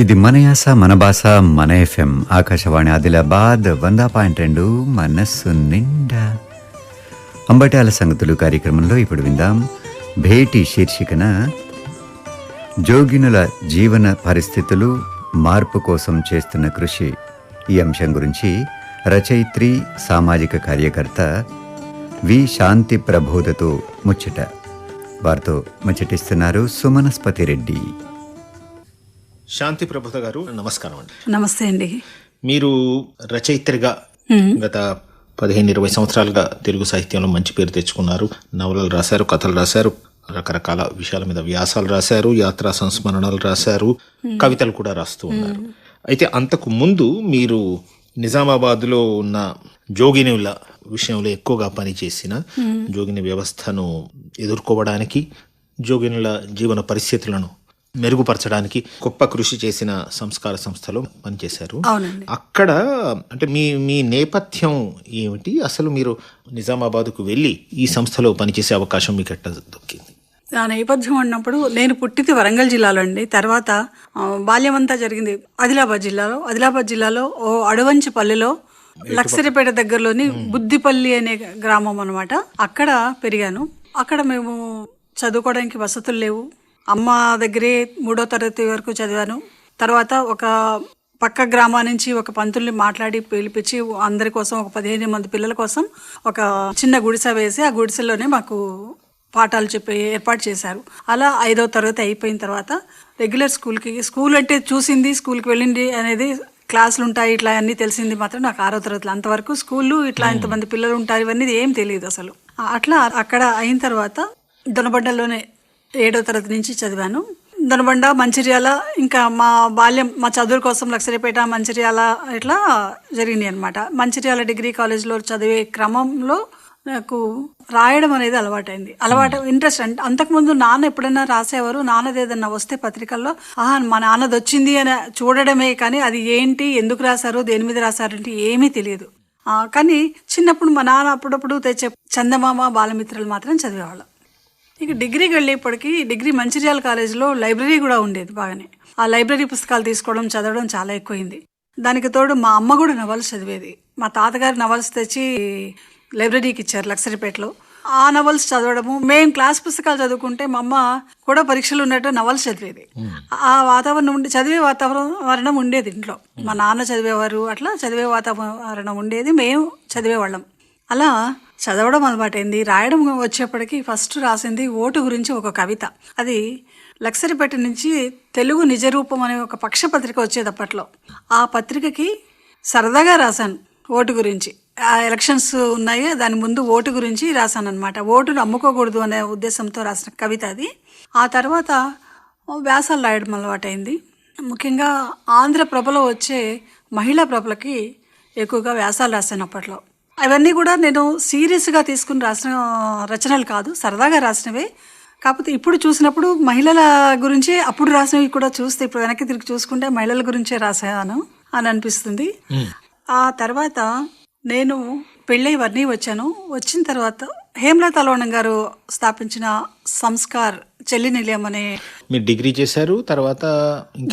ఇది మన యాస మన భాష మన ఎఫ్ఎం ఆకాశవాణి ఆదిలాబాద్ 100.2 మనస్సు నిండా. అంబటాల సంగతులు కార్యక్రమంలో ఇప్పుడు విందాం భేటీ శీర్షికన జోగినుల జీవన పరిస్థితులు మార్పు కోసం చేస్తున్న కృషి ఈ అంశం గురించి రచయిత్రి సామాజిక కార్యకర్త వి శాంతి ప్రబోధతో ముచ్చట. వారితో ముచ్చటిస్తున్నారు సుమనస్పతి రెడ్డి. శాంతి ప్రబోధ గారు నమస్కారం అండి. నమస్తే అండి. మీరు రచయిత్రిగా గత 15-20 సంవత్సరాలుగా తెలుగు సాహిత్యంలో మంచి పేరు తెచ్చుకున్నారు. నవలలు రాశారు, కథలు రాశారు, రకరకాల విషయాల మీద వ్యాసాలు రాశారు, యాత్రా సంస్మరణలు రాశారు, కవితలు కూడా రాస్తూ ఉన్నారు. అయితే అంతకు ముందు మీరు నిజామాబాద్లో ఉన్న జోగినుల విషయంలో ఎక్కువగా పనిచేసిన, జోగిని వ్యవస్థను ఎదుర్కోవడానికి, జోగినుల జీవన పరిస్థితులను మెరుగుపరచడానికి గొప్ప కృషి చేసిన సంస్కార సంస్థలో పనిచేశారు. అక్కడ అంటే మీ నేపథ్యం ఏమిటి? అసలు మీరు నిజామాబాద్కు వెళ్ళి ఈ సంస్థలో పనిచేసే అవకాశం మీకు ఎట్లా దొరికింది? నా నేపథ్యం అన్నప్పుడు నేను పుట్టింది వరంగల్ జిల్లాలో అండి. తర్వాత బాల్యం అంతా జరిగింది ఆదిలాబాద్ జిల్లాలో ఓ అడవంచి పల్లెలో లక్సరిపేట దగ్గరలోని బుద్దిపల్లి అనే గ్రామం అనమాట. అక్కడ పెరిగాను. అక్కడ మేము చదువుకోవడానికి వసతులు లేవు. అమ్మ దగ్గరే 3వ తరగతి వరకు చదివాను. తర్వాత ఒక పక్క గ్రామా నుంచి ఒక పంతుల్ని మాట్లాడి పిలిపించి అందరి కోసం, ఒక 15 మంది పిల్లల కోసం ఒక చిన్న గుడిసె వేసి ఆ గుడిసెలోనే మాకు పాఠాలు చెప్పి ఏర్పాటు చేశారు. అలా 5వ తరగతి అయిపోయిన తర్వాత రెగ్యులర్ స్కూల్ అంటే చూసింది, స్కూల్కి వెళ్ళింది అనేది, క్లాసులు ఉంటాయి ఇట్లా అన్నీ తెలిసింది మాత్రం నాకు 6వ తరగతిలో. అంతవరకు స్కూళ్ళు ఇట్లా ఇంతమంది పిల్లలు ఉంటారు ఇవన్నీ ఏం తెలియదు అసలు. అట్లా అక్కడ అయిన తర్వాత దొనబండలోనే 7వ తరగతి నుంచి చదివాను. దొనబండ, మంచిర్యాల, ఇంకా మా బాల్యం మా చదువుల కోసం లక్సరిపేట, మంచిర్యాల ఇట్లా జరిగినాయి అనమాట. మంచిర్యాల డిగ్రీ కాలేజ్లో చదివే క్రమంలో నాకు రాయడం అనేది అలవాటు ఇంట్రెస్ట్. అంటే అంతకుముందు నాన్న ఎప్పుడైనా రాసేవారు, నాన్నది ఏదన్నా వస్తే పత్రికల్లో మా నాన్నది వచ్చింది అని చూడడమే కానీ అది ఏంటి, ఎందుకు రాశారు, దేని మీద రాశారంటే ఏమీ తెలియదు. కానీ చిన్నప్పుడు మా నాన్న అప్పుడప్పుడు తెచ్చే చందమామ, బాలమిత్రులు మాత్రం చదివేవాళ్ళం. ఇక డిగ్రీకి వెళ్ళేప్పటికీ డిగ్రీ మంచిర్యాల కాలేజీలో లైబ్రరీ కూడా ఉండేది బాగానే. ఆ లైబ్రరీ పుస్తకాలు తీసుకోవడం, చదవడం చాలా ఎక్కువైంది. దానికి తోడు మా అమ్మ కూడా నవల్స్ చదివేది. మా తాతగారు నవల్స్ తెచ్చి లైబ్రరీకి ఇచ్చారు లక్సరిపేటలో. ఆ నవల్స్ చదవడము, మేము క్లాస్ పుస్తకాలు చదువుకుంటే మా అమ్మ కూడా పరీక్షలు ఉన్నట్టు నవల్స్ చదివేది. ఆ వాతావరణం చదివే వాతావరణం ఉండేది ఇంట్లో. మా నాన్న చదివేవారు, అట్లా చదివే వాతావరణం ఉండేది, మేము చదివేవాళ్ళం. అలా చదవడం అలవాటైంది. రాయడం వచ్చేప్పటికి ఫస్ట్ రాసింది ఓటు గురించి ఒక కవిత. అది లక్సరిపేట నుంచి తెలుగు నిజరూపం అనే ఒక పక్షపత్రిక వచ్చేది అప్పట్లో. ఆ పత్రికకి సరదాగా రాశాను ఓటు గురించి. ఆ ఎలక్షన్స్ ఉన్నాయి, దాని ముందు ఓటు గురించి రాశాను అనమాట. ఓటును అమ్ముకోకూడదు అనే ఉద్దేశంతో రాసిన కవిత అది. ఆ తర్వాత వ్యాసాలు రాయడం అలవాటైంది. ముఖ్యంగా ఆంధ్రప్రభలో వచ్చే మహిళా ప్రభలకి ఎక్కువగా వ్యాసాలు రాశాను అప్పట్లో. అవన్నీ కూడా నేను సీరియస్గా తీసుకుని రాసిన రచనలు కాదు, సరదాగా రాసినవే. కాకపోతే ఇప్పుడు చూసినప్పుడు మహిళల గురించి అప్పుడు రాసినవి కూడా చూస్తే, ఇప్పుడు వెనక్కి తిరిగి చూసుకుంటే మహిళల గురించే రాసాను అని అనిపిస్తుంది. ఆ తర్వాత నేను పెళ్ళై వర్ణి వచ్చాను. వచ్చిన తర్వాత హేమలత అలవణం గారు స్థాపించిన సంస్కార్ చెల్లి నిలయం అనే. మీరు డిగ్రీ చేశారు, తర్వాత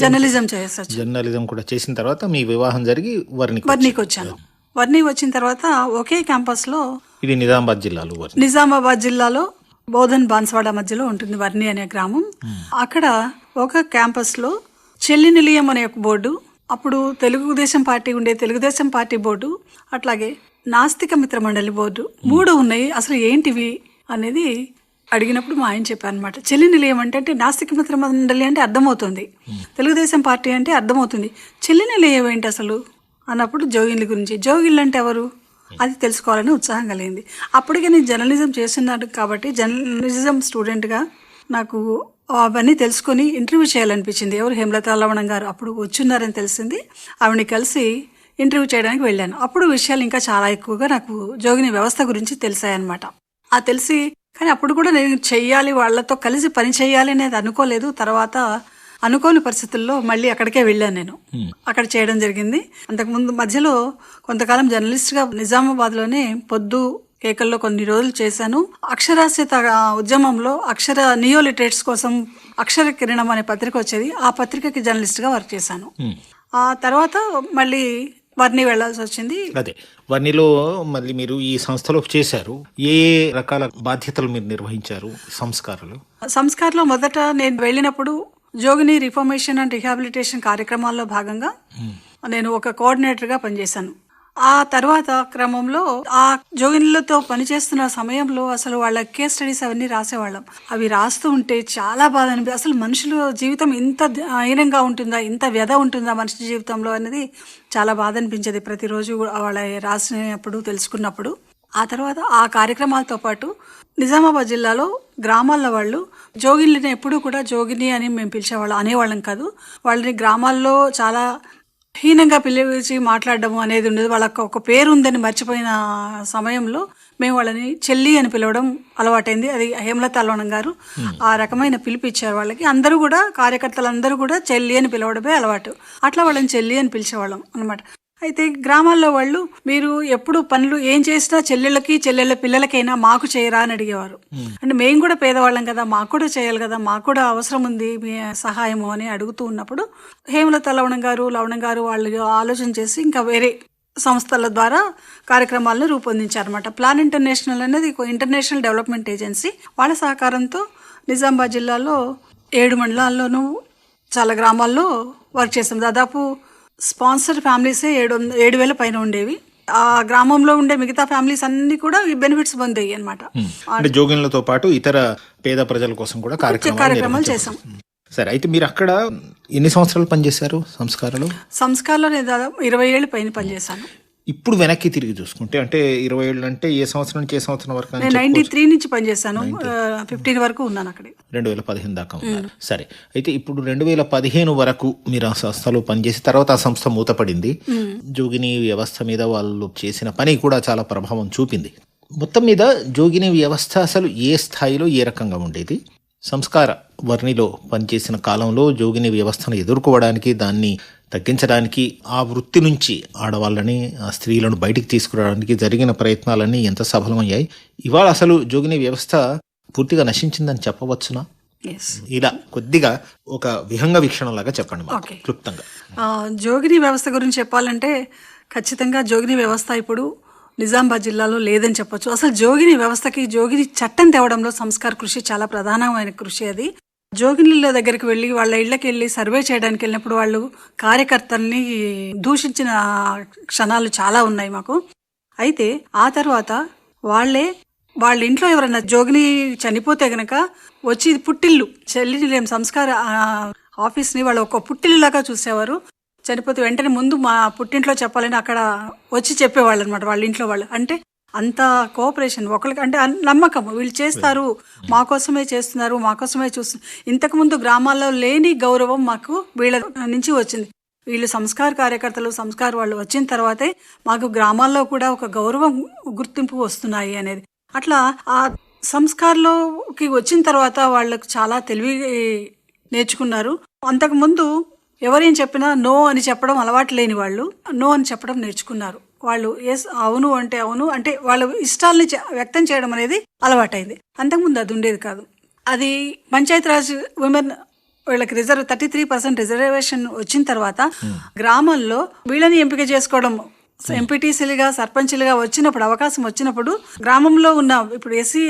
జర్నలిజం కూడా చేసిన తర్వాత మీ వివాహం జరిగి వర్ణికి వచ్చాను. వర్ణి వచ్చిన తర్వాత ఒకే క్యాంపస్ లో, ఇది నిజామాబాద్ జిల్లాలో బోధన్ బాన్స్వాడ మధ్యలో ఉంటుంది వర్ణి అనే గ్రామం. అక్కడ ఒక క్యాంపస్ లో చెల్లి నిలయం అనే ఒక బోర్డు, అప్పుడు తెలుగుదేశం పార్టీ ఉండే తెలుగుదేశం పార్టీ బోర్డు, అట్లాగే నాస్తిక మిత్ర మండలి బోర్డు, 3 ఉన్నాయి. అసలు ఏంటివి అనేది అడిగినప్పుడు మా ఆయన చెప్పారు అనమాట. చెల్లి నిలయం అంటే నాస్తిక మిత్ర మండలి అంటే అర్థమవుతుంది, తెలుగుదేశం పార్టీ అంటే అర్థమవుతుంది, చెల్లి నిలయం ఏంటి అసలు అన్నప్పుడు జోగిన్ల గురించి, జోగిన్లు అంటే ఎవరు అది తెలుసుకోవాలని ఉత్సాహం కలిగింది. అప్పటికే నేను జర్నలిజం చేస్తున్నాను కాబట్టి జర్నలిజం స్టూడెంట్గా నాకు అవన్నీ తెలుసుకొని ఇంటర్వ్యూ చేయాలనిపించింది. ఎవరు హేమలత అలవణం గారు అప్పుడు వచ్చున్నారని తెలిసింది. ఆవిడని కలిసి ఇంటర్వ్యూ చేయడానికి వెళ్ళాను. అప్పుడు విషయాలు ఇంకా చాలా ఎక్కువగా నాకు జోగిని వ్యవస్థ గురించి తెలిసాయన్నమాట. తెలిసి కానీ అప్పుడు కూడా నేను చెయ్యాలి, వాళ్ళతో కలిసి పని చేయాలి అనేది అనుకోలేదు. తర్వాత అనుకోని పరిస్థితుల్లో మళ్ళీ అక్కడికే వెళ్ళాను. నేను అక్కడ చేయడం జరిగింది. అంతకుముందు మధ్యలో కొంతకాలం జర్నలిస్ట్గా నిజామాబాద్లోనే పొద్దు కేకల్లో కొన్ని రోజులు చేశాను. అక్షరాస్యత ఉద్యమంలో అక్షర నియోలిటరేట్స్ కోసం అక్షర కిరణం అనే పత్రిక వచ్చేది. ఆ పత్రికకి జర్నలిస్ట్గా వర్క్ చేశాను. ఆ తర్వాత మళ్ళీ వర్ణి వెళ్లాల్సి వచ్చింది. అదే వర్ణిలో మళ్ళీ మీరు ఈ సంస్థలో చేశారు. ఏ రకాల బాధ్యతలు మీరు నిర్వహించారు సంస్కారాలు? సంస్కార్లో మొదట నేను వెళ్ళినప్పుడు జోగిని రిఫార్మేషన్ అండ్ రిహాబిలిటేషన్ కార్యక్రమాల్లో భాగంగా నేను ఒక కోఆర్డినేటర్గా పనిచేశాను. ఆ తర్వాత క్రమంలో ఆ జోగినులతో పనిచేస్తున్న సమయంలో అసలు వాళ్ళ కేస్ స్టడీస్ అవన్నీ రాసేవాళ్ళం. అవి రాస్తూ ఉంటే చాలా బాధ అనిపి అసలు మనుషుల జీవితం ఇంత హీనంగా ఉంటుందా, ఇంత వ్యధ ఉంటుందా మనిషి జీవితంలో అనేది చాలా బాధ అనిపించేది ప్రతిరోజు వాళ్ళ రాసినప్పుడు తెలుసుకున్నప్పుడు. ఆ తర్వాత ఆ కార్యక్రమాలతో పాటు నిజామాబాద్ జిల్లాలో గ్రామాల వాళ్ళు జోగిన్లని ఎప్పుడూ కూడా జోగిని అని మేము పిలిచేవాళ్ళం, అనేవాళ్ళం కాదు. వాళ్ళని గ్రామాల్లో చాలా హీనంగా పిలిచి మాట్లాడడము అనేది ఉండేది. వాళ్ళకి ఒక పేరు ఉందని మర్చిపోయిన సమయంలో మేము వాళ్ళని చెల్లి అని పిలవడం అలవాటైంది. అది హేమలత అల్వణం గారు ఆ రకమైన పిలుపు ఇచ్చారు వాళ్ళకి. అందరూ కూడా కార్యకర్తలందరూ కూడా చెల్లి అని పిలవడమే అలవాటు. అట్లా వాళ్ళని చెల్లి అని పిలిచేవాళ్ళం అనమాట. అయితే గ్రామాల్లో వాళ్ళు మీరు ఎప్పుడు పనులు ఏం చేసినా చెల్లెళ్ళ పిల్లలకైనా మాకు చేయరా అని అడిగేవారు. అంటే మేము కూడా పేదవాళ్ళం కదా, మాకు కూడా చేయాలి కదా, మాకు కూడా అవసరం ఉంది మీ సహాయము అని అడుగుతూ ఉన్నప్పుడు హేమలత లవణం గారు వాళ్ళు ఆలోచన చేసి ఇంకా వేరే సంస్థల ద్వారా కార్యక్రమాలను రూపొందించారన్నమాట. ప్లాన్ ఇంటర్నేషనల్ అనేది ఒక ఇంటర్నేషనల్ డెవలప్మెంట్ ఏజెన్సీ. వాళ్ళ సహకారంతో నిజామాబాద్ జిల్లాలో 7 మండలాల్లోనూ చాలా గ్రామాల్లో వర్క్ చేస్తాం. దాదాపు స్పాన్సర్ ఫ్యామిలీసే 7,000 పైన ఉండేవి. ఆ గ్రామంలో ఉండే మిగతా ఫ్యామిలీస్ అన్ని కూడా ఈ బెనిఫిట్స్ పొందాయి అనమాట. అంటే జోగిన్లతో పాటు ఇతర పేద ప్రజల కోసం కూడా కార్యక్రమాలు చేసాం. సరే, అయితే మీరు అక్కడ ఎన్ని సంవత్సరాలు పనిచేశారు సంస్కార్లో నేను దాదాపు 20 ఏళ్ళు పైన పనిచేశాను. ఇప్పుడు వెనక్కి తిరిగి చూసుకుంటే అంటే 20 ఏళ్ళు అంటే ఏ సంవత్సరం నుంచి ఏ సంవత్సరం వరకు? నేను 93 నుంచి పనిచేశాను. 15 వరకు ఉన్నాను అక్కడ. 2015 దాకా ఉన్నారు. సరే, అయితే ఇప్పుడు 2015 వరకు మీరు ఆ సంస్థలో పనిచేసి తర్వాత ఆ సంస్థ మూతపడింది. జోగిని వ్యవస్థ మీద వాళ్ళు చేసిన పని కూడా చాలా ప్రభావం చూపింది. మొత్తం మీద జోగిని వ్యవస్థ అసలు ఏ స్థాయిలో ఏ రకంగా ఉండేది? సంస్కార వర్ణిలో పనిచేసిన కాలంలో జోగిని వ్యవస్థను ఎదుర్కోవడానికి, దాన్ని తగ్గించడానికి, ఆ వృత్తి నుంచి ఆడవాళ్ళని స్త్రీలను బయటికి తీసుకురావడానికి జరిగిన ప్రయత్నాలన్నీ ఎంత సఫలమయ్యాయి? ఇవాళ అసలు జోగిని వ్యవస్థ పూర్తిగా నశించిందని చెప్పవచ్చునా? ఇలా కొద్దిగా ఒక విహంగ వీక్షణలాగా చెప్పండి క్లుప్తంగా. జోగిని వ్యవస్థ గురించి చెప్పాలంటే ఖచ్చితంగా జోగిని వ్యవస్థ ఇప్పుడు నిజామాబాద్ జిల్లాలో లేదని చెప్పొచ్చు. అసలు జోగిని వ్యవస్థకి జోగిని చట్టం తేవడంలో సంస్కార కృషి చాలా ప్రధానమైన కృషి. అది జోగినిల దగ్గరికి వెళ్ళి వాళ్ళ ఇళ్లకి వెళ్ళి సర్వే చేయడానికి వెళ్ళినప్పుడు వాళ్ళు కార్యకర్తల్ని దూషించిన క్షణాలు చాలా ఉన్నాయి మాకు. అయితే ఆ తర్వాత వాళ్ళ ఇంట్లో ఎవరైనా జోగిని చనిపోతే గనక వచ్చి పుట్టిల్లు చెల్లిలేం సంస్కార ఆఫీస్ని వాళ్ళు ఒక పుట్టిల్లులాగా చూసేవారు. చనిపోతే వెంటనే ముందు మా పుట్టింట్లో చెప్పాలని అక్కడ వచ్చి చెప్పేవాళ్ళు అనమాట వాళ్ళ ఇంట్లో వాళ్ళు. అంటే అంత కోఆపరేషన్, ఒకరికి అంటే నమ్మకం, వీళ్ళు చేస్తారు, మాకోసమే చేస్తున్నారు, మాకోసమే చూస్తున్నారు. ఇంతకుముందు గ్రామాల్లో లేని గౌరవం మాకు వీళ్ళ నుంచి వచ్చింది. వీళ్ళు సంస్కార కార్యకర్తలు, సంస్కార వాళ్ళు వచ్చిన తర్వాతే మాకు గ్రామాల్లో కూడా ఒక గౌరవం, గుర్తింపు వస్తున్నాయి అనేది. అట్లా ఆ సంస్కారంలోకి వచ్చిన తర్వాత వాళ్ళకు చాలా తెలివి నేర్చుకున్నారు. అంతకుముందు ఎవరేం చెప్పినా నో అని చెప్పడం అలవాటు లేని వాళ్ళు నో అని చెప్పడం నేర్చుకున్నారు. వాళ్ళు ఎస్ అవును అంటే అవును అంటే వాళ్ళ ఇష్టాలని వ్యక్తం చేయడం అనేది అలవాటైంది. అంతకుముందు అది ఉండేది కాదు. అది పంచాయతీరాజ్ ఉమెన్ వీళ్ళకి 33% రిజర్వేషన్ వచ్చిన తర్వాత గ్రామాల్లో వీళ్ళని ఎంపిక చేసుకోవడం, ఎంపీటీసీలుగా సర్పంచ్లుగా వచ్చినప్పుడు, అవకాశం వచ్చినప్పుడు గ్రామంలో ఉన్న ఇప్పుడు ఎస్సీ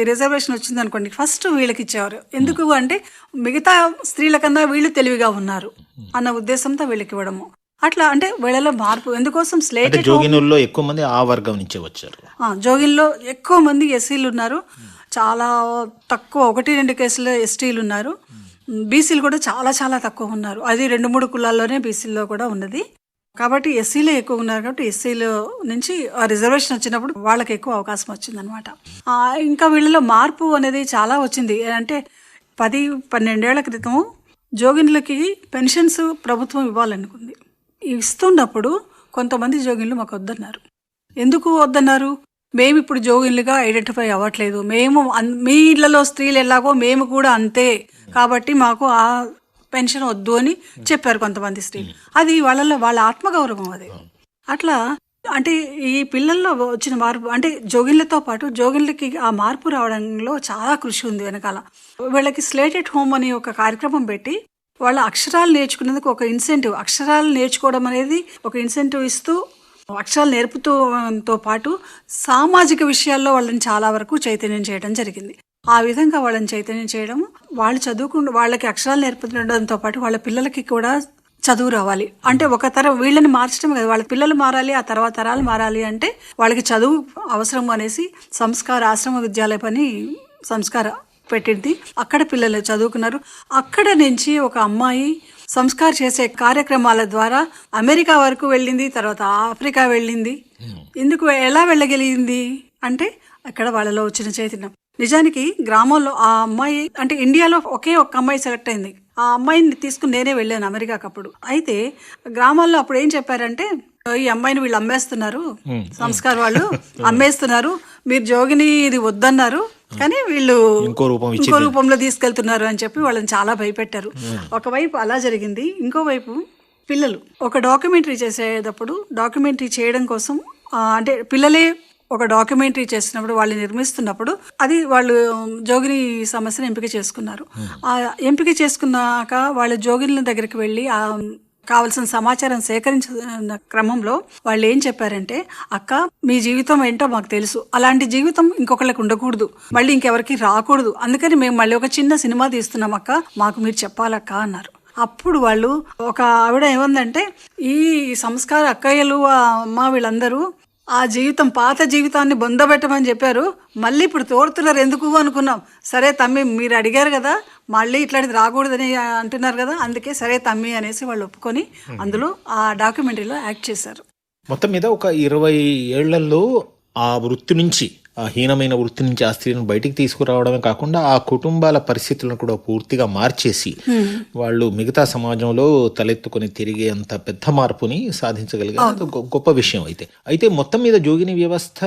రిజర్వేషన్ వచ్చింది అనుకోండి, ఫస్ట్ వీళ్ళకి ఇచ్చేవారు. ఎందుకు అంటే మిగతా స్త్రీల కన్నా వీళ్ళు తెలివిగా ఉన్నారు అన్న ఉద్దేశంతో వీళ్ళకి ఇవ్వడము. అట్లా అంటే వీళ్ళలో మార్పు ఎందుకోసం జోగినుల్లో ఎక్కువ మంది ఆ వర్గం నుంచే వచ్చారు. జోగిన్లో ఎక్కువ మంది ఎస్సీలు ఉన్నారు, చాలా తక్కువ 1-2 కేసులు ఎస్టీలు ఉన్నారు. బీసీలు కూడా చాలా చాలా తక్కువ ఉన్నారు. అది 2-3 కులాల్లోనే బీసీల్లో కూడా ఉన్నది. కాబట్టి ఎస్సీలే ఎక్కువ ఉన్నారు. కాబట్టి ఎస్సీలో నుంచి ఆ రిజర్వేషన్ వచ్చినప్పుడు వాళ్ళకి ఎక్కువ అవకాశం వచ్చింది అనమాట. ఇంకా వీళ్ళలో మార్పు అనేది చాలా వచ్చింది. అంటే 10-12 ఏళ్ల క్రితం జోగిన్లకి పెన్షన్స్ ప్రభుత్వం ఇవ్వాలనుకుంది. ఇస్తున్నప్పుడు కొంతమంది జోగిన్లు మాకు వద్దన్నారు. ఎందుకు వద్దన్నారు? మేము ఇప్పుడు జోగిన్లుగా ఐడెంటిఫై అవ్వట్లేదు, మేము మీ ఇళ్లలో స్త్రీలు ఎలాగో మేము కూడా అంతే, కాబట్టి మాకు ఆ పెన్షన్ వద్దు అని చెప్పారు కొంతమంది స్త్రీలు. అది వాళ్ళ ఆత్మగౌరవం. అది అట్లా అంటే ఈ పిల్లల్లో వచ్చిన మార్పు అంటే జోగిన్లతో పాటు జోగిన్లకి ఆ మార్పు రావడంలో చాలా కృషి ఉంది వెనకాల. వీళ్ళకి స్లేట్ ఎట్ హోమ్ అని ఒక కార్యక్రమం పెట్టి వాళ్ళ అక్షరాలు నేర్చుకునేందుకు ఒక ఇన్సెంటివ్, అక్షరాలు నేర్చుకోవడం అనేది ఒక ఇన్సెంటివ్ ఇస్తూ అక్షరాలు నేర్పుతూతో పాటు సామాజిక విషయాల్లో వాళ్ళని చాలా వరకు చైతన్యం చేయడం జరిగింది. ఆ విధంగా వాళ్ళని చైతన్యం చేయడం, వాళ్ళు వాళ్ళకి అక్షరాలు నేర్పడంతో పాటు వాళ్ళ పిల్లలకి కూడా చదువు రావాలి. అంటే ఒక తరం వీళ్ళని మార్చడం కదా, వాళ్ళ పిల్లలు మారాలి, ఆ తర్వాత తరాలు మారాలి అంటే వాళ్ళకి చదువు అవసరం అనేసి సంస్కార ఆశ్రమ విద్యాలయ పని సంస్కార పెట్టింది. అక్కడ పిల్లలు చదువుకున్నారు. అక్కడ నుంచి ఒక అమ్మాయి సంస్కార్ చేసే కార్యక్రమాల ద్వారా అమెరికా వరకు వెళ్ళింది, తర్వాత ఆఫ్రికా వెళ్ళింది. ఎలా వెళ్ళగలిగింది అంటే అక్కడ వాళ్ళలో వచ్చిన చైతన్యం. నిజానికి గ్రామంలో ఆ అమ్మాయి అంటే ఇండియాలో ఒకే ఒక్క అమ్మాయి సెలెక్ట్ అయింది. ఆ అమ్మాయిని తీసుకుని నేనే వెళ్ళాను అమెరికాకి అప్పుడు. అయితే గ్రామాల్లో అప్పుడు ఏం చెప్పారంటే, ఈ అమ్మాయిని వీళ్ళు అమ్మేస్తున్నారు, సంస్కార్ వాళ్ళు అమ్మేస్తున్నారు, మీరు జోగిని ఇది వద్దన్నారు కానీ వీళ్ళు ఇంకో రూపంలో తీసుకెళ్తున్నారు అని చెప్పి వాళ్ళని చాలా భయపెట్టారు. ఒకవైపు అలా జరిగింది. ఇంకోవైపు పిల్లలు ఒక డాక్యుమెంటరీ చేసేటప్పుడు డాక్యుమెంటరీ చేయడం కోసం అంటే పిల్లలే ఒక డాక్యుమెంటరీ చేసినప్పుడు వాళ్ళు నిర్మిస్తున్నప్పుడు అది వాళ్ళు జోగిని సమస్యను ఎంపిక చేసుకున్నారు. ఆ ఎంపిక చేసుకున్నాక వాళ్ళు జోగినుల దగ్గరికి వెళ్ళి కావలసిన సమాచారం సేకరించిన క్రమంలో వాళ్ళు ఏం చెప్పారంటే, అక్క మీ జీవితం ఏంటో మాకు తెలుసు, అలాంటి జీవితం ఇంకొకళ్ళకి ఉండకూడదు, మళ్ళీ ఇంకెవరికి రాకూడదు, అందుకని మేము మళ్ళీ ఒక చిన్న సినిమా తీస్తున్నాం అక్క, మాకు మీరు చెప్పాలక్క అన్నారు. అప్పుడు వాళ్ళు ఒక ఆవిడ ఏమందంటే, ఈ సంస్కార అక్కయ్యలు ఆ అమ్మ వీళ్ళందరూ ఆ జీవితం పాత జీవితాన్ని బొందబెట్టమని చెప్పారు, మళ్ళీ ఇప్పుడు తోడుతున్నారు ఎందుకు అనుకున్నాం. సరే తమ్మి మీరు అడిగారు కదా, మళ్ళీ ఇట్లాంటిది రాకూడదని అంటున్నారు కదా, అందుకే సరే తమ్మి అనేసి వాళ్ళు ఒప్పుకొని అందులో ఆ డాక్యుమెంటరీలో యాక్ట్ చేశారు. మొత్తం మీద ఒక 20 ఏళ్లలో ఆ వృత్తి నుంచి, ఆ హీనమైన వృత్తి నుంచి ఆ స్త్రీలను బయటికి తీసుకురావడమే కాకుండా ఆ కుటుంబాల పరిస్థితులను కూడా పూర్తిగా మార్చేసి వాళ్ళు మిగతా సమాజంలో తలెత్తుకొని తిరిగే అంత పెద్ద మార్పుని సాధించగలిగారు. గొప్ప విషయం. అయితే మొత్తం మీద జోగిని వ్యవస్థ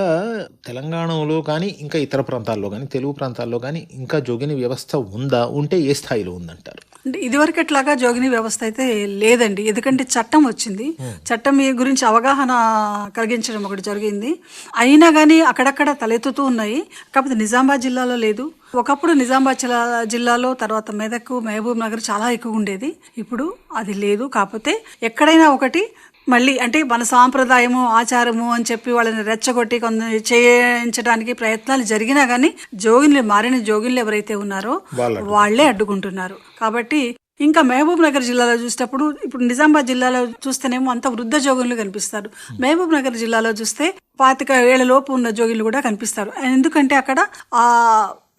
తెలంగాణలో కానీ ఇంకా ఇతర ప్రాంతాల్లో కానీ తెలుగు ప్రాంతాల్లో కానీ ఇంకా జోగిని వ్యవస్థ ఉందా, ఉంటే ఏ స్థాయిలో ఉందంటారు? అంటే ఇదివరకట్లాగా జోగిని వ్యవస్థ అయితే లేదండి. ఎందుకంటే చట్టం వచ్చింది, చట్టం గురించి అవగాహన కలిగించడం ఒకటి జరిగింది. అయినా కానీ అక్కడక్కడ తలెత్తుతూ ఉన్నాయి. కాకపోతే నిజామాబాద్ జిల్లాలో లేదు. ఒకప్పుడు నిజామాబాద్ జిల్లాలో, తర్వాత మెదక్, మహబూబ్ నగర్ చాలా ఎక్కువ ఉండేది. ఇప్పుడు అది లేదు. కాకపోతే ఎక్కడైనా ఒకటి మళ్ళీ అంటే మన సాంప్రదాయము ఆచారము అని చెప్పి వాళ్ళని రెచ్చగొట్టి కొంత చేయించడానికి ప్రయత్నాలు జరిగినా కానీ మారిన జోగిన్లు ఎవరైతే ఉన్నారో వాళ్లే అడ్డుకుంటున్నారు. కాబట్టి ఇంకా మహబూబ్ నగర్ జిల్లాలో చూసేటప్పుడు, ఇప్పుడు నిజామాబాద్ జిల్లాలో చూస్తేనేమో అంత వృద్ధ జోగిన్లు కనిపిస్తారు. మహబూబ్ నగర్ జిల్లాలో చూస్తే 25 ఏళ్ల లోపు ఉన్న జోగిన్లు కూడా కనిపిస్తారు. ఎందుకంటే అక్కడ ఆ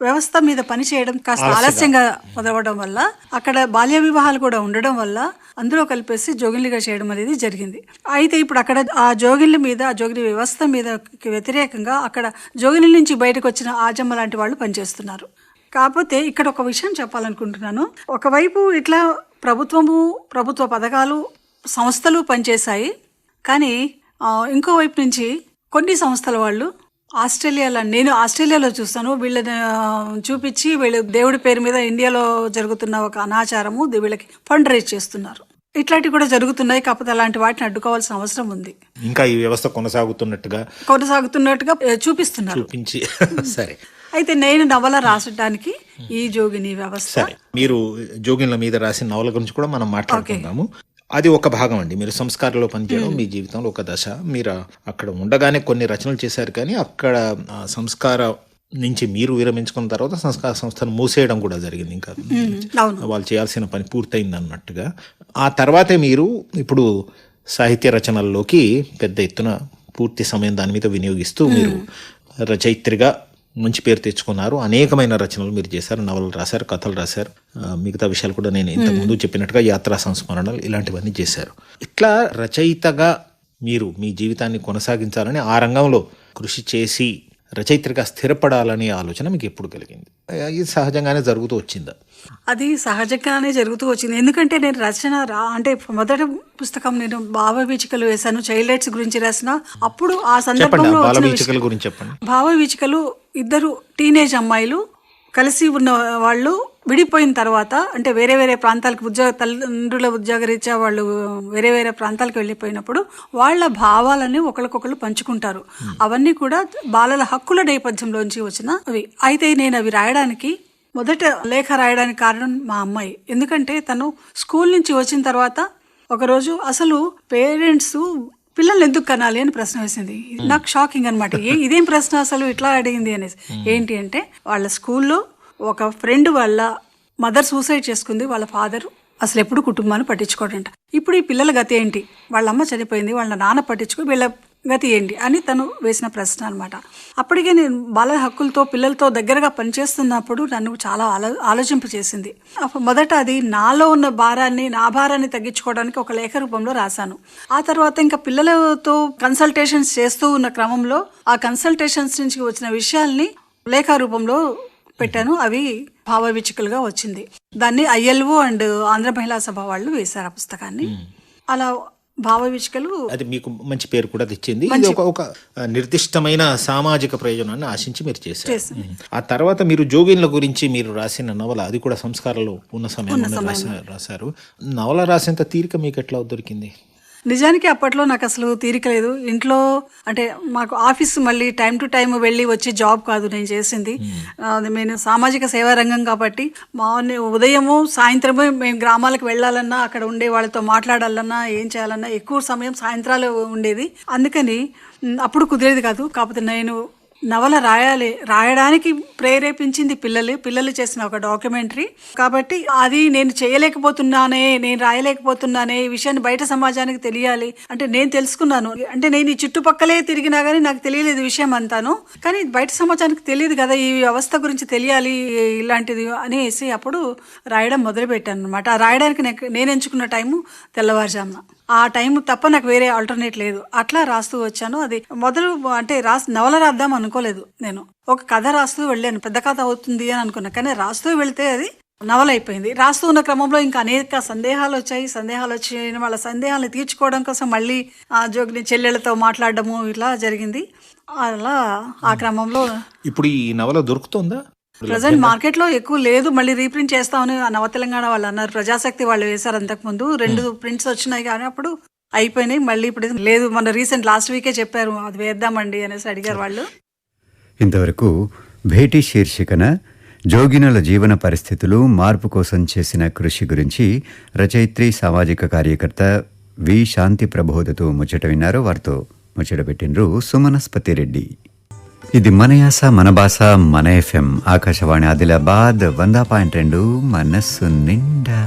వ్యవస్థ మీద పని చేయడం కాస్త ఆలస్యంగా మొదలవడం వల్ల, అక్కడ బాల్య వివాహాలు కూడా ఉండడం వల్ల అందులో కలిపేసి జోగిన్లుగా చేయడం అనేది జరిగింది. అయితే ఇప్పుడు అక్కడ ఆ జోగిన్ల మీద, ఆ జోగిని వ్యవస్థ మీద వ్యతిరేకంగా అక్కడ జోగిన్ల నుంచి బయటకు వచ్చిన ఆజమ్మ లాంటి వాళ్ళు పనిచేస్తున్నారు. కాకపోతే ఇక్కడ ఒక విషయం చెప్పాలనుకుంటున్నాను. ఒకవైపు ఇట్లా ప్రభుత్వ పథకాలు, సంస్థలు పనిచేశాయి. కానీ ఇంకోవైపు నుంచి కొన్ని సంస్థల వాళ్ళు నేను ఆస్ట్రేలియాలో చూస్తాను, వీళ్ళని చూపించి వీళ్ళు దేవుడి పేరు మీద ఇండియాలో జరుగుతున్న ఒక అనాచారము వీళ్ళకి ఫండ్ రైజ్ చేస్తున్నారు. ఇట్లాంటివి కూడా జరుగుతున్నాయి. కాకపోతే అలాంటి వాటిని అడ్డుకోవాల్సిన అవసరం ఉంది. ఇంకా ఈ వ్యవస్థ కొనసాగుతున్నట్టుగా చూపిస్తున్నారు. సరే, అయితే నేను నవల రాసడానికి ఈ జోగిని వ్యవస్థ, మీరు జోగిన్ల మీద రాసిన నవల గురించి కూడా మనం మాట్లాడుకుందాము. అది ఒక భాగం అండి. మీరు సంస్కారంలో పనిచేయడం మీ జీవితంలో ఒక దశ. మీరు అక్కడ ఉండగానే కొన్ని రచనలు చేశారు, కానీ అక్కడ సంస్కార నుంచి మీరు విరమించుకున్న తర్వాత సంస్కార సంస్థను మూసేయడం కూడా జరిగింది. ఇంకా వాళ్ళు చేయాల్సిన పని పూర్తయింది అన్నట్టుగా. ఆ తర్వాతే మీరు ఇప్పుడు సాహిత్య రచనల్లోకి పెద్ద ఎత్తున పూర్తి సమయం దాని మీద వినియోగిస్తూ మీరు రచయిత్రిగా మంచి పేరు తెచ్చుకున్నారు. అనేకమైన రచనలు మీరు చేశారు, నవలలు రాశారు, కథలు రాశారు, మిగతా విషయాలు కూడా నేను ఇంతకుముందు చెప్పినట్టుగా యాత్రా సంస్మరణలు ఇలాంటివన్నీ చేశారు. ఇట్లా రచయితగా మీరు మీ జీవితాన్ని కొనసాగించాలని, ఆ రంగంలో కృషి చేసి రచయిత్రిగా స్థిరపడాలనే ఆలోచన మీకు ఎప్పుడు కలిగింది? ఇది సహజంగానే జరుగుతూ వచ్చిందా? అది సహజంగానే జరుగుతూ వచ్చింది. ఎందుకంటే నేను రచన అంటే మొదటి పుస్తకం నేను భావవీచికలు వేశాను, చైల్డ్ రైట్స్ గురించి రాసిన. అప్పుడు ఆ సందర్భంలో గురించి చెప్పండి. భావవీచికలు 2 టీనేజ్ అమ్మాయిలు కలిసి ఉన్న వాళ్ళు విడిపోయిన తర్వాత అంటే వేరే వేరే ప్రాంతాలకు తల్లిదండ్రుల ఉద్యోగరీత్యా వాళ్ళు వేరే వేరే ప్రాంతాలకు వెళ్ళిపోయినప్పుడు వాళ్ళ భావాలని ఒకరికొకరు పంచుకుంటారు. అవన్నీ కూడా బాలల హక్కుల నేపథ్యంలోంచి వచ్చినవి. అయితే నేను అవి రాయడానికి మొదట లేఖ రాయడానికి కారణం మా అమ్మాయి. ఎందుకంటే తను స్కూల్ నుంచి వచ్చిన తర్వాత ఒకరోజు అసలు పేరెంట్స్ పిల్లల్ని ఎందుకు కనాలి అని ప్రశ్న వేసింది. నాకు షాకింగ్ అనమాట. ఇదేం ప్రశ్న అసలు ఇట్లా అడిగింది అనేసి. ఏంటి అంటే వాళ్ళ స్కూల్లో ఒక ఫ్రెండ్ వాళ్ళ మదర్ సూసైడ్ చేసుకుంది, వాళ్ళ ఫాదర్ అసలు ఎప్పుడు కుటుంబాన్ని పట్టించుకోడంట. ఇప్పుడు ఈ పిల్లల గతి ఏంటి, వాళ్ళ అమ్మ చనిపోయింది, వాళ్ళ నాన్న పట్టించుకో, వీళ్ళ గతి ఏంటి అని తను వేసిన ప్రశ్న అనమాట. అప్పటికే నేను బాలల హక్కులతో పిల్లలతో దగ్గరగా పనిచేస్తున్నప్పుడు నన్ను చాలా ఆలోచింప చేసింది. మొదట అది నాలో ఉన్న నా భారాన్ని తగ్గించుకోవడానికి ఒక లేఖ రూపంలో రాశాను. ఆ తర్వాత ఇంకా పిల్లలతో కన్సల్టేషన్స్ చేస్తూ ఉన్న క్రమంలో ఆ కన్సల్టేషన్స్ నుంచి వచ్చిన విషయాల్ని లేఖ రూపంలో పెట్టాను. అవి భావవీచికలుగా వచ్చింది. దాన్ని ILO అండ్ ఆంధ్ర మహిళా సభ వాళ్ళు వేశారు ఆ పుస్తకాన్ని. అలా భావవీచికలు అది మీకు మంచి పేరు కూడా తెచ్చింది. ఇది ఒక నిర్దిష్టమైన సామాజిక ప్రయోజనాన్ని ఆశించి మీరు చేశారు. ఆ తర్వాత మీరు జోగిన్ల గురించి మీరు రాసిన నవల, అది కూడా సంస్కారాలు ఉన్న సమయంలో రాశారు. నవల రాసేంత తీరిక మీకు ఎట్లా దొరికింది? నిజానికి అప్పట్లో నాకు అసలు తీరిక లేదు. ఇంట్లో అంటే మాకు ఆఫీస్ మళ్ళీ టైం టు టైం వెళ్ళి వచ్చే జాబ్ కాదు నేను చేసింది. నేను సామాజిక సేవా రంగం కాబట్టి ఉదయము సాయంత్రము మేము గ్రామాలకు వెళ్ళాలన్నా, అక్కడ ఉండే వాళ్ళతో మాట్లాడాలన్నా, ఏం చేయాలన్నా ఎక్కువ సమయం సాయంత్రాలు ఉండేది. అందుకని అప్పుడు కుదిరేది కాదు. కాకపోతే నేను నవల రాయడానికి ప్రేరేపించింది పిల్లలు చేసిన ఒక డాక్యుమెంటరీ కాబట్టి అది నేను రాయలేకపోతున్నానే ఈ విషయాన్ని బయట సమాజానికి తెలియాలి అంటే నేను తెలుసుకున్నాను. అంటే నేను ఈ చుట్టుపక్కలే తిరిగినా కానీ నాకు తెలియలేదు విషయం అంతాను. కానీ బయట సమాజానికి తెలియదు కదా, ఈ అవస్థ గురించి తెలియాలి ఇలాంటిది అనేసి అప్పుడు రాయడం మొదలుపెట్టాను అనమాట. రాయడానికి నేను ఎంచుకున్న టైము తెల్లవారుజామున. ఆ టైం తప్ప నాకు వేరే ఆల్టర్నేట్ లేదు. అట్లా రాస్తూ వచ్చాను. అది అంటే నవల రాద్దాం అనుకోలేదు. నేను ఒక కథ రాస్తూ వెళ్ళాను. పెద్ద కథ అవుతుంది అని అనుకున్నా, కానీ రాస్తూ వెళ్తే అది నవల అయిపోయింది. రాస్తూ ఉన్న క్రమంలో ఇంకా అనేక సందేహాలు వచ్చిన వాళ్ళ సందేహాలను తీర్చుకోవడం కోసం మళ్ళీ జోగిని చెల్లెళ్ళతో మాట్లాడడము ఇట్లా జరిగింది. అలా ఆ క్రమంలో ఇప్పుడు ఈ నవల దొరుకుతుందా? ప్రజెంట్ మార్కెట్ లో ఎక్కువ లేదు. మళ్ళీ రీప్రింట్ చేస్తామని నవ తెలంగాణ వాళ్ళు అన్నారు. ప్రజాశక్తి వాళ్ళు వేశారు అంతకుముందు 2 ప్రింట్స్ వచ్చినాయి, కానీ అప్పుడు అయిపోయినాయి. మళ్ళీ ఇప్పుడు లేదు, మన రీసెంట్ లాస్ట్ వీకే చెప్పారు అది వేద్దామండి అనేసి అడిగారు వాళ్ళు. ఇంతవరకు భేటీ శీర్షికన జోగినుల జీవన పరిస్థితులు మార్పు కోసం చేసిన కృషి గురించి రచయిత్రి, సామాజిక కార్యకర్త వి శాంతి ప్రబోధతో ముచ్చట విన్నారు. వారితో ముచ్చట పెట్టినరు సుమనస్పతి రెడ్డి. ఇది మన యాస, మన భాష, మన FM. ఆకాశవాణి ఆదిలాబాద్ 100.2 మనస్సు నిండా.